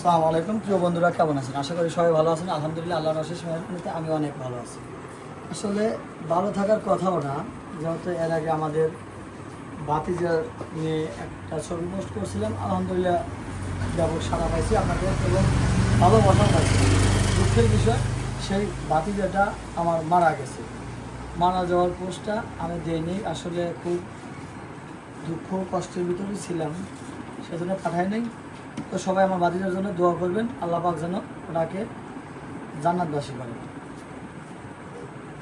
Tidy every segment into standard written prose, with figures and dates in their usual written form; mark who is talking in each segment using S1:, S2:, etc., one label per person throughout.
S1: আসসালামু আলাইকুম প্রিয় বন্ধুরা, কেমন আছেন? আশা করি সবাই ভালো আছেন। আলহামদুলিল্লাহ, আল্লাহর অশেষ মেহরবানিতে আমি অনেক ভালো আছি। আসলে ভালো থাকার কথাও না, যেহেতু এর আগে আমাদের ভাতিজার নিয়ে একটা ছবি পোস্ট করছিলাম। আলহামদুলিল্লাহ ব্যাপক সাড়া পাইছি আপনাদের এবং ভালোবাসাও পাইছি। দুঃখের বিষয়, সেই ভাতিজাটা আমার মারা গেছে। মারা যাওয়ার পোস্টটা আমি দিইনি, আসলে খুব দুঃখ কষ্টের ভিতরেই ছিলাম, সেজন্য পাঠাই নাই। তো সবাই আমার ভাতিজার জন্য দোয়া করবেন, আল্লাহ পাক যেন ওনাকে জান্নাতবাসী করেন।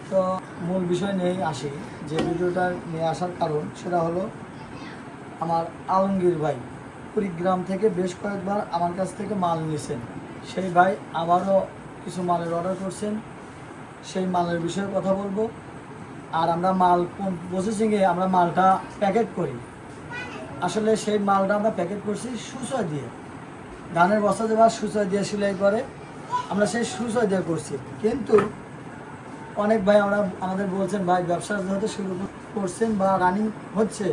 S1: তো মূল বিষয় নিয়েই আসি, যে ভিডিওটা নিয়ে আসার কারণ সেটা হলো আমার আলমগীর ভাই কুড়িগ্রাম থেকে বেশ কয়েকবার আমার কাছ থেকে মাল নিয়েছেন। সেই ভাই আবারও কিছু মালের অর্ডার করছেন, সেই মালের বিষয়ে কথা বলবো। আর আমরা মাল কোন প্রসেসিংয়ে আমরা মালটা প্যাকেট করি, আসলে সেই মালটা আমরা প্যাকেট করছি সুচয় দিয়ে। ধানের বস্তা দেওয়া সুচয় দিয়ে সেলাই করে, আমরা সেই সুচয় দিয়ে করছি। কিন্তু অনেক ভাই আমাদের বলছেন, ভাই ব্যবসা যেহেতু শুরু করছেন বা রানিং হচ্ছে,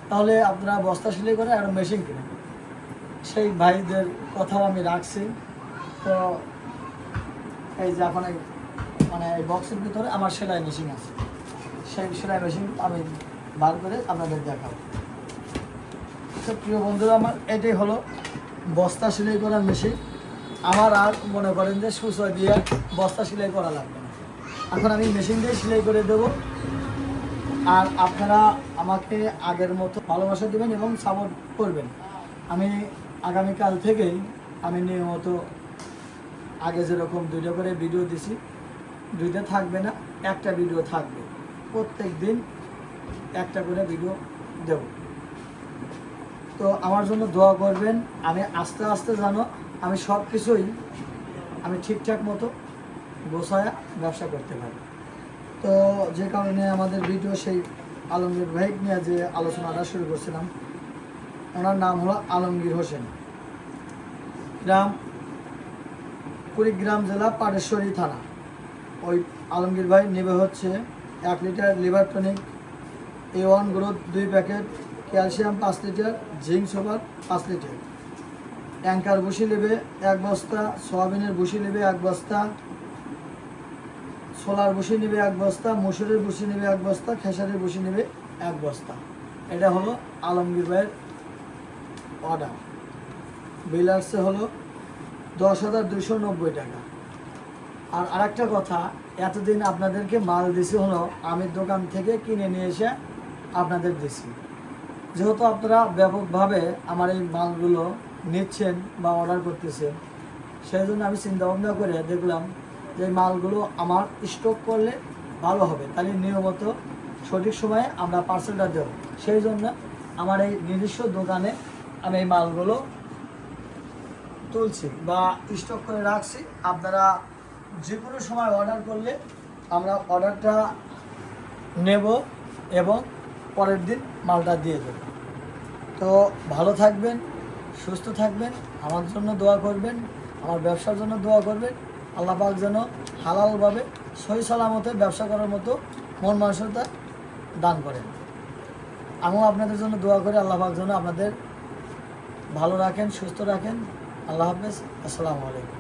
S1: তাহলে আপনারা বস্তা সেলাই করে আর মেশিন কিনেন। সেই ভাইদের কথাও আমি রাখছি। তো এই যে এখন এই বক্সের ভিতরে আমার সেলাই মেশিন আছে, সেই সেলাই মেশিন আমি বার করে আপনাদের দেখাবো। তো প্রিয় বন্ধুরা, আমার এটাই হলো বস্তা সেলাই করার মেশিন। আমার আর মনে করেন যে সুচয় দিয়ে বস্তা সেলাই করা লাগবে না, এখন আমি মেশিন দিয়ে সেলাই করে দেবো। আর আপনারা আমাকে আগের মতো ভালোবাসা দেবেন এবং সাপোর্ট করবেন। আমি আগামীকাল থেকেই আমি নিয়মিত আগে যেরকম 2টা করে ভিডিও দিছি, 2টা থাকবে না, একটা ভিডিও থাকবে। প্রত্যেক দিন একটা করে ভিডিও দেব। তো আমার জন্য দোয়া করবেন, আমি আস্তে আস্তে জানো আমি সব কিছুই আমি ঠিকঠাক মতো গোছায়া ব্যবসা করতে পারি। তো যে কারণে আমাদের ভিডিও সেই আলমগীর ভাই নিয়ে যে আলোচনাটা শুরু করছিলাম, ওনার নাম হলো আলমগীর হোসেন, গ্রাম কুড়িগ্রাম জেলা পাটেশ্বরী থানা। ওই আলমগীর ভাই নেবে হচ্ছে 1 litre liver tonic, A1 growth 2 packet, calcium 5 litre, zinc super 5 litre, anchor ভুসি নেবে 1 বস্তা, সয়াবিনের ভুসি নেবে 1 বস্তা, ছোলার ভুসি নেবে 1 বস্তা, মসুরের ভুসি নেবে 1 বস্তা, খেসারির ভুসি নেবে 1 বস্তা। এটা হলো আলমগীর ভাইয়ের অর্ডার। বিল আসছে হলো 10,290 টাকা। আর আরেকটা কথা, এতদিন আপনাদেরকে মাল দিছি হলো আমি দোকান থেকে কিনে নিয়ে এসে আপনাদের দিছি। যেহেতু আপনারা ব্যাপকভাবে আমার এই মালগুলো নিচ্ছেন বা অর্ডার করতেছেন, সেই জন্য আমি চিন্তা ভাবনা করে দেখলাম যে মালগুলো আমার স্টক করলে ভালো হবে, তাহলে নিয়মিত সঠিক সময়ে আমরা পার্সেলটা দেব। সেই জন্য আমার এই নিজস্ব দোকানে আমি এই মালগুলো তুলছি বা স্টক করে রাখছি। আপনারা যে কোনো সময় অর্ডার করলে আমরা অর্ডারটা নেব এবং পরের দিন মালটা দিয়ে দেব। তো ভালো থাকবেন, সুস্থ থাকবেন, আমার জন্য দোয়া করবেন, আমার ব্যবসার জন্য দোয়া করবেন। আল্লাহ পাক যেন হালালভাবে সহি সালামতে ব্যবসা করার মতো মন মানসিকতা দান করেন। আমিও আপনাদের জন্য দোয়া করি, আল্লাহ পাক যেন আপনাদের ভালো রাখেন, সুস্থ রাখেন। আল্লাহ হাফেজ, আসসালামু আলাইকুম।